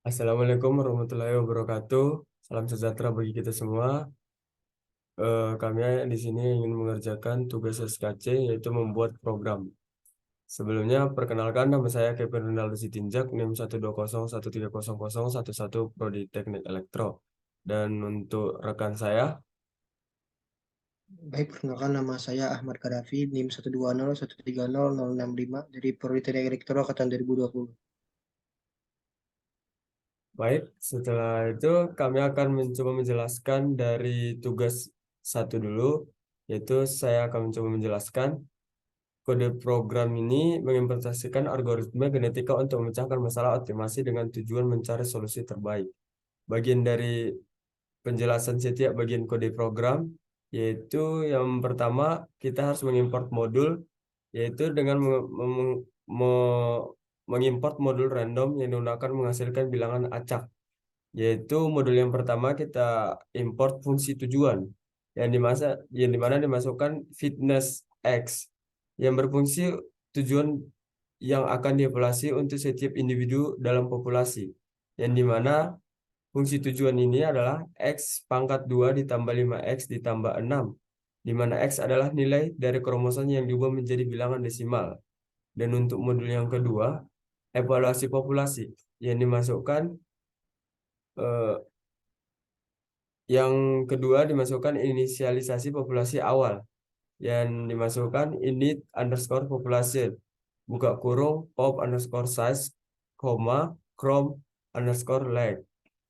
Assalamualaikum warahmatullahi wabarakatuh. Salam sejahtera bagi kita semua. Kami di sini ingin mengerjakan tugas SKC yaitu membuat program. Sebelumnya perkenalkan nama saya Kevin Ronaldo Sitinjak NIM 120130011 Prodi Teknik Elektro. Dan untuk rekan saya, Baik, perkenalkan nama saya Ahmad Kadafi, NIM 120130065 dari Prodi Teknik Elektro Angkatan 2020. baik, setelah itu kami akan mencoba menjelaskan dari tugas satu dulu, yaitu saya akan mencoba menjelaskan kode program ini mengimplementasikan algoritma genetika untuk memecahkan masalah optimasi dengan tujuan mencari solusi terbaik. Bagian dari penjelasan setiap bagian kode program, yaitu yang pertama kita harus mengimport modul, yaitu dengan mengimport modul random yang digunakan menghasilkan bilangan acak. Yaitu modul yang pertama kita import fungsi tujuan yang dimana dimasukkan fitness X yang berfungsi tujuan yang akan dievaluasi untuk setiap individu dalam populasi, yang dimana fungsi tujuan ini adalah X pangkat 2 ditambah 5X ditambah 6, di mana X adalah nilai dari kromosom yang diubah menjadi bilangan desimal. Dan untuk modul yang kedua, evaluasi populasi, yang dimasukkan eh, yang kedua dimasukkan inisialisasi populasi awal, yang dimasukkan init underscore population, buka kurung pop underscore size, koma, chrome underscore leg,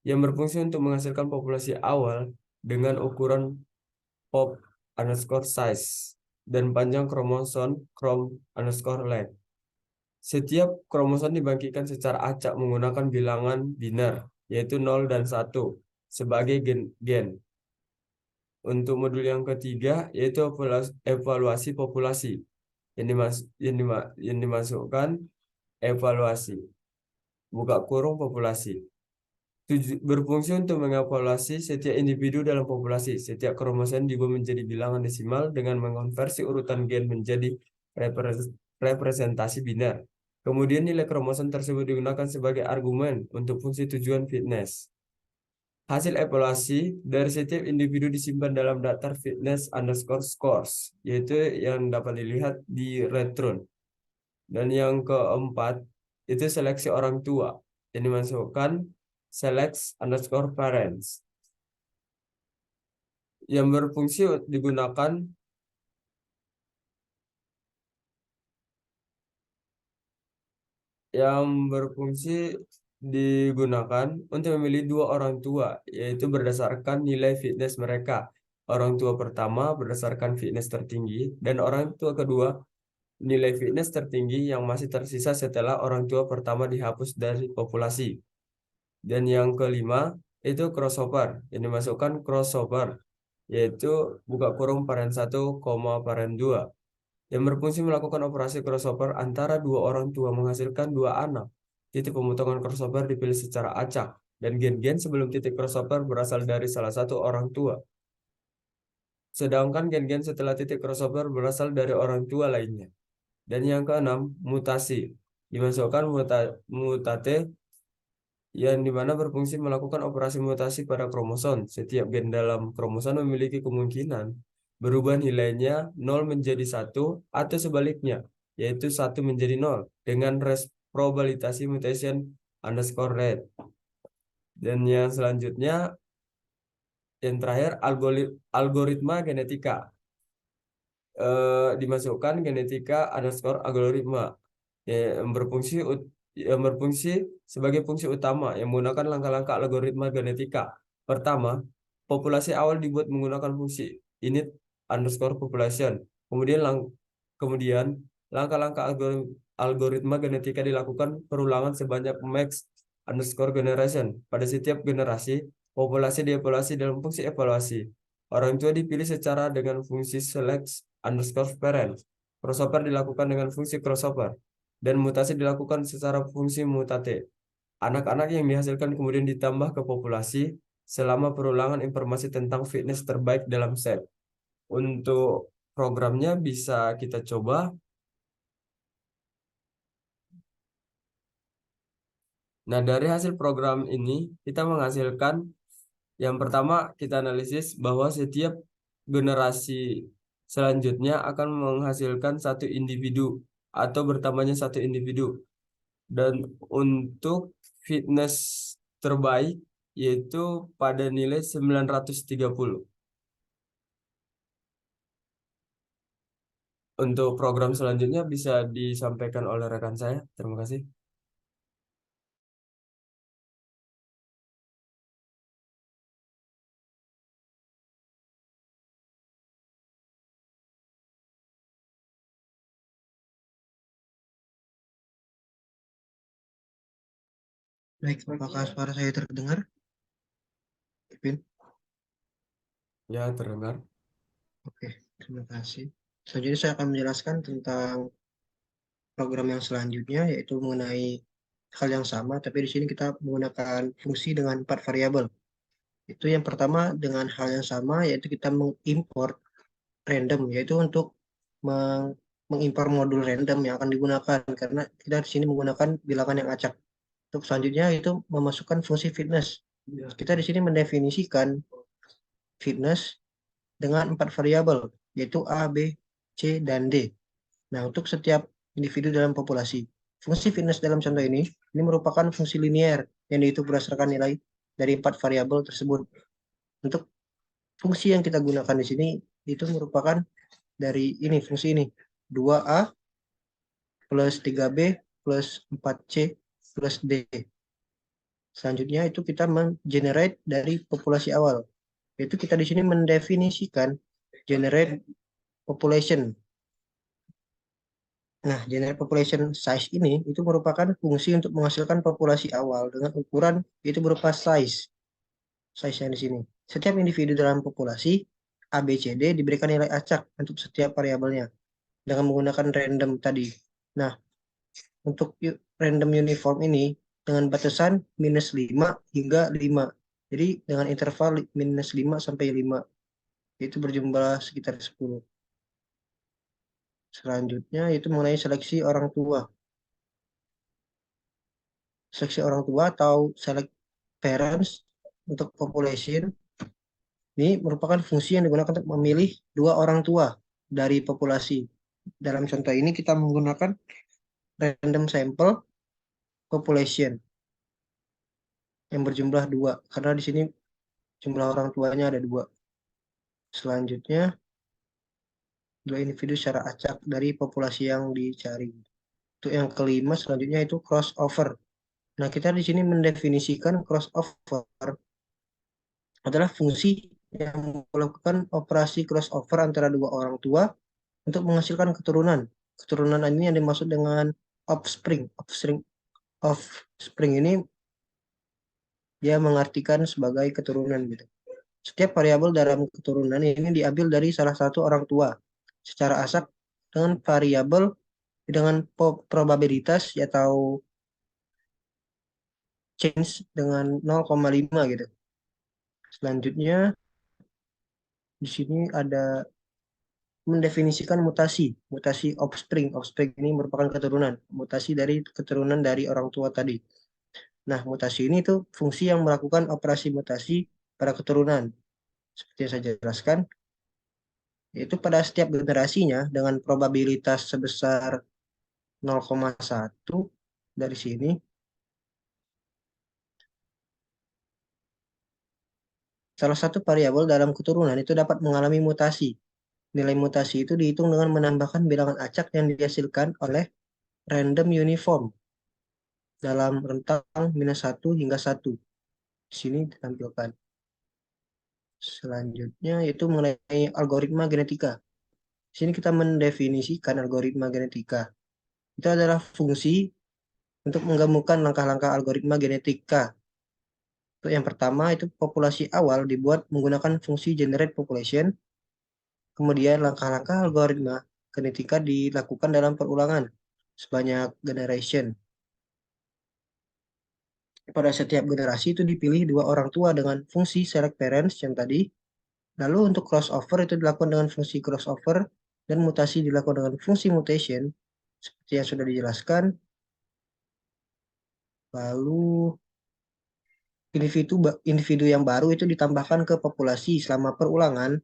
yang berfungsi untuk menghasilkan populasi awal dengan ukuran pop underscore size dan panjang kromosom chrome underscore leg. Setiap kromosom dibangkitkan secara acak menggunakan bilangan biner, yaitu 0 dan 1, sebagai gen. Untuk modul yang ketiga yaitu evaluasi populasi, yang dimasukkan evaluasi, buka kurung populasi. Berfungsi untuk mengevaluasi setiap individu dalam populasi. Setiap kromosom diubah menjadi bilangan desimal dengan mengonversi urutan gen menjadi representasi biner. Kemudian nilai kromosom tersebut digunakan sebagai argumen untuk fungsi tujuan fitness. Hasil evaluasi dari setiap individu disimpan dalam daftar fitness underscore scores, yaitu yang dapat dilihat di Retron. Dan yang keempat, itu seleksi orang tua, yang dimasukkan select underscore parents, yang berfungsi digunakan yang berfungsi digunakan untuk memilih dua orang tua, yaitu berdasarkan nilai fitness mereka. Orang tua pertama berdasarkan fitness tertinggi, dan orang tua kedua nilai fitness tertinggi yang masih tersisa setelah orang tua pertama dihapus dari populasi. Dan yang kelima itu crossover, yang dimasukkan crossover, yaitu buka kurung paren 1, paren 2, yang berfungsi melakukan operasi crossover antara dua orang tua menghasilkan dua anak. Titik pemotongan crossover dipilih secara acak, dan gen-gen sebelum titik crossover berasal dari salah satu orang tua. Sedangkan gen-gen setelah titik crossover berasal dari orang tua lainnya. Dan yang keenam, mutasi. Dimasukkan mutate, yang dimana berfungsi melakukan operasi mutasi pada kromosom. Setiap gen dalam kromosom memiliki kemungkinan berubah nilainya 0 menjadi 1 atau sebaliknya, yaitu 1 menjadi 0 dengan probabilitas mutation underscore rate. Dan yang selanjutnya, yang terakhir, algoritma genetika. Dimasukkan genetika underscore algoritma yang berfungsi sebagai fungsi utama yang menggunakan langkah-langkah algoritma genetika. Pertama, populasi awal dibuat menggunakan fungsi init underscore population. Kemudian langkah-langkah algoritma genetika dilakukan perulangan sebanyak max underscore generation. Pada setiap generasi, populasi dievaluasi dalam fungsi evaluasi. Orang tua dipilih secara dengan fungsi select underscore parent. Crossover dilakukan dengan fungsi crossover, dan mutasi dilakukan secara fungsi mutate. Anak-anak yang dihasilkan kemudian ditambah ke populasi selama perulangan informasi tentang fitness terbaik dalam set. Untuk programnya bisa kita coba. Nah, dari hasil program ini kita menghasilkan yang pertama kita analisis bahwa setiap generasi selanjutnya akan menghasilkan satu individu atau bertambahnya satu individu. Dan untuk fitness terbaik yaitu pada nilai 930. Untuk program selanjutnya bisa disampaikan oleh rekan saya. Terima kasih. Baik, apakah suara saya terdengar, Ipin? Ya, terdengar. Oke, terima kasih. Selanjutnya saya akan menjelaskan tentang program yang selanjutnya, yaitu mengenai hal yang sama, tapi di sini kita menggunakan fungsi dengan 4 variabel. Itu yang pertama dengan hal yang sama, yaitu kita mengimport random, yaitu untuk mengimpor modul random yang akan digunakan, karena kita di sini menggunakan bilangan yang acak. Untuk selanjutnya itu memasukkan fungsi fitness. Kita di sini mendefinisikan fitness dengan 4 variabel, yaitu A, B, C, dan D. Nah, untuk setiap individu dalam populasi, fungsi fitness dalam contoh ini merupakan fungsi linear yang dihitung berdasarkan nilai dari 4 variabel tersebut. Untuk fungsi yang kita gunakan di sini itu merupakan dari ini, fungsi ini, 2A plus 3B plus 4C plus D. Selanjutnya itu kita menggenerate dari populasi awal. Yaitu kita di sini mendefinisikan generate population. Nah, generate population size ini itu merupakan fungsi untuk menghasilkan populasi awal dengan ukuran itu berupa size yang di sini. Setiap individu dalam populasi A, B, C, D diberikan nilai acak untuk setiap variabelnya dengan menggunakan random tadi. Nah, untuk random uniform ini dengan batasan -5 hingga 5. Jadi dengan interval -5 sampai 5. Itu berjumlah sekitar 10. Selanjutnya itu mengenai seleksi orang tua. Seleksi orang tua atau select parents untuk population ini merupakan fungsi yang digunakan untuk memilih dua orang tua dari populasi. Dalam contoh ini kita menggunakan random sample population yang berjumlah 2 karena di sini jumlah orang tuanya ada 2. Selanjutnya dua individu secara acak dari populasi yang dicari. Untuk yang kelima selanjutnya itu crossover. Nah, kita di sini mendefinisikan crossover adalah fungsi yang melakukan operasi crossover antara dua orang tua untuk menghasilkan keturunan. Keturunan ini yang dimaksud dengan offspring. Offspring ini dia mengartikan sebagai keturunan gitu. Setiap variabel dalam keturunan ini diambil dari salah satu orang tua secara asal dengan variabel dengan probabilitas atau change dengan 0,5 gitu. Selanjutnya di sini ada mendefinisikan mutasi. Mutasi offspring. Offspring ini merupakan keturunan. Mutasi dari keturunan dari orang tua tadi. Nah, mutasi ini tuh fungsi yang melakukan operasi mutasi pada keturunan. Seperti yang saya jelaskan, yaitu pada setiap generasinya dengan probabilitas sebesar 0,1 dari sini, salah satu variabel dalam keturunan itu dapat mengalami mutasi. Nilai mutasi itu dihitung dengan menambahkan bilangan acak yang dihasilkan oleh random uniform dalam rentang -1 hingga 1. Di sini ditampilkan. Selanjutnya yaitu mengenai algoritma genetika. Di sini kita mendefinisikan algoritma genetika. Itu adalah fungsi untuk menggabungkan langkah-langkah algoritma genetika. Untuk yang pertama itu populasi awal dibuat menggunakan fungsi generate population. Kemudian langkah-langkah algoritma genetika dilakukan dalam perulangan sebanyak generation. Pada setiap generasi itu dipilih dua orang tua dengan fungsi select parents yang tadi. Lalu untuk crossover itu dilakukan dengan fungsi crossover dan mutasi dilakukan dengan fungsi mutation seperti yang sudah dijelaskan. Lalu individu yang baru itu ditambahkan ke populasi selama perulangan.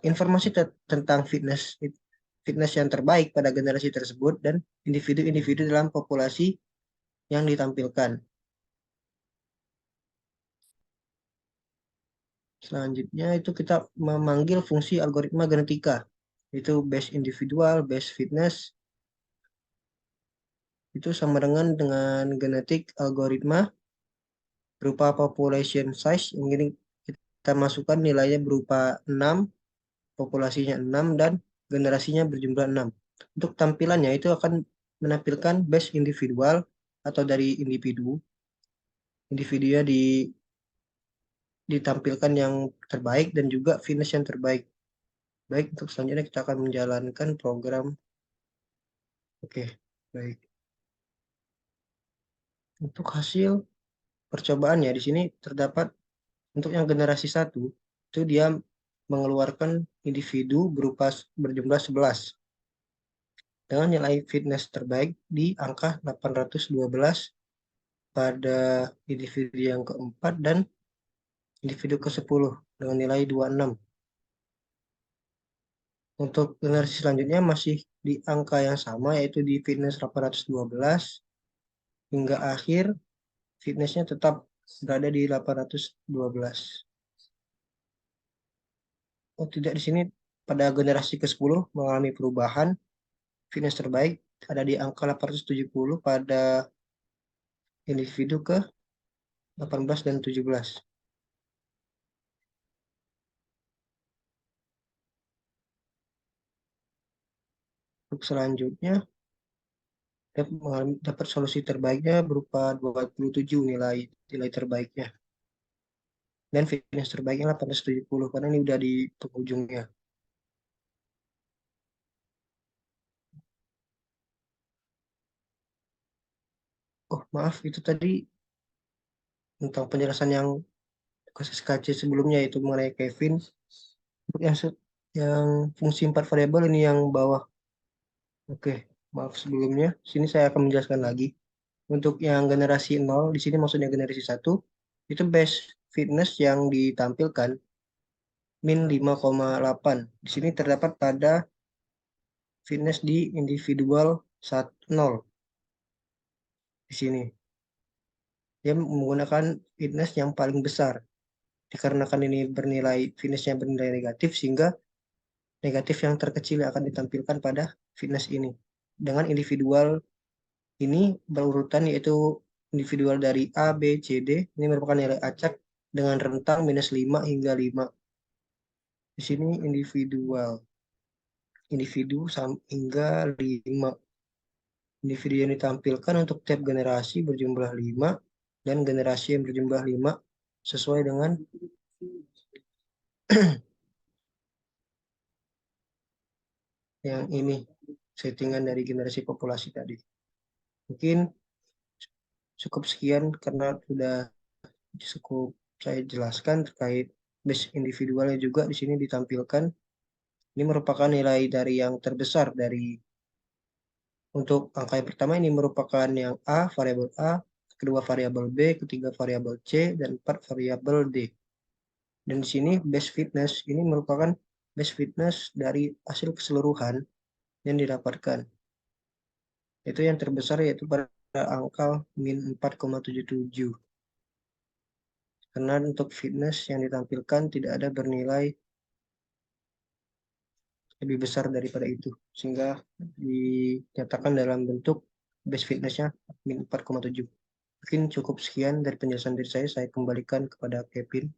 Informasi tentang fitness yang terbaik pada generasi tersebut dan individu-individu dalam populasi yang ditampilkan. Selanjutnya itu kita memanggil fungsi algoritma genetika. Itu base individual, base fitness. Itu sama dengan genetik algoritma berupa population size. Yang ini kita masukkan nilainya berupa 6, populasinya 6, dan generasinya berjumlah 6. Untuk tampilannya itu akan menampilkan base individual atau dari individunya ditampilkan yang terbaik dan juga fitness yang terbaik. Baik, untuk selanjutnya kita akan menjalankan program. Oke, baik. Untuk hasil percobaannya di sini terdapat untuk yang generasi 1 itu dia mengeluarkan individu berupa berjumlah 11 dengan nilai fitness terbaik di angka 812 pada individu yang keempat dan individu ke-10 dengan nilai 26. Untuk generasi selanjutnya masih di angka yang sama yaitu di fitness 812 hingga akhir fitnessnya tetap berada di 812. Oh tidak, di sini pada generasi ke-10 mengalami perubahan. Fitness terbaik ada di angka 870 pada individu ke-18 dan 17. Untuk selanjutnya dapat solusi terbaiknya berupa 27 nilai terbaiknya. Dan fitness terbaiknya 870 karena ini udah di penghujungnya. Oh maaf, itu tadi tentang penjelasan yang kasus KC sebelumnya itu mengenai Kevin. Untuk yang fungsi 4 variabel ini yang bawah. Oke, maaf sebelumnya. Sini saya akan menjelaskan lagi. Untuk yang generasi 0, di sini maksudnya generasi 1, itu base fitness yang ditampilkan min 5,8. Di sini terdapat pada fitness di individual 0 di sini. Dia menggunakan fitness yang paling besar. Dikarenakan ini fitnessnya bernilai negatif, sehingga negatif yang terkecil akan ditampilkan pada fitness ini. Dengan individual ini berurutan yaitu individual dari A, B, C, D. Ini merupakan nilai acak dengan rentang minus 5 hingga 5. Di sini individu hingga 5. Individu yang ditampilkan untuk tiap generasi berjumlah 5 dan generasi yang berjumlah 5 sesuai dengan yang ini settingan dari generasi populasi tadi. Mungkin cukup sekian karena sudah cukup saya jelaskan terkait base individualnya juga di sini ditampilkan. Ini merupakan nilai dari yang terbesar dari untuk angka yang pertama ini merupakan yang variabel A, kedua variabel B, ketiga variabel C, dan 4 variabel D. Dan di sini base fitness ini merupakan base fitness dari hasil keseluruhan yang didapatkan. Itu yang terbesar yaitu pada angka min 4,77. Karena untuk fitness yang ditampilkan tidak ada bernilai lebih besar daripada itu. Sehingga dinyatakan dalam bentuk base fitnessnya min 4,7. Mungkin cukup sekian dari penjelasan dari saya kembalikan kepada Kevin.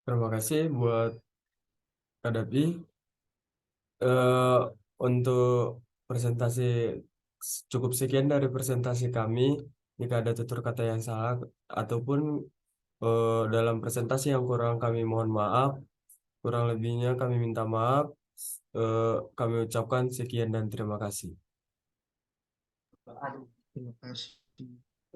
Terima kasih buat Kak Dapi. Eh, untuk presentasi cukup sekian dari presentasi kami. Jika ada tutur kata yang salah ataupun dalam presentasi yang kurang kami mohon maaf. Kurang lebihnya kami minta maaf. Kami ucapkan sekian dan terima kasih. Terima kasih.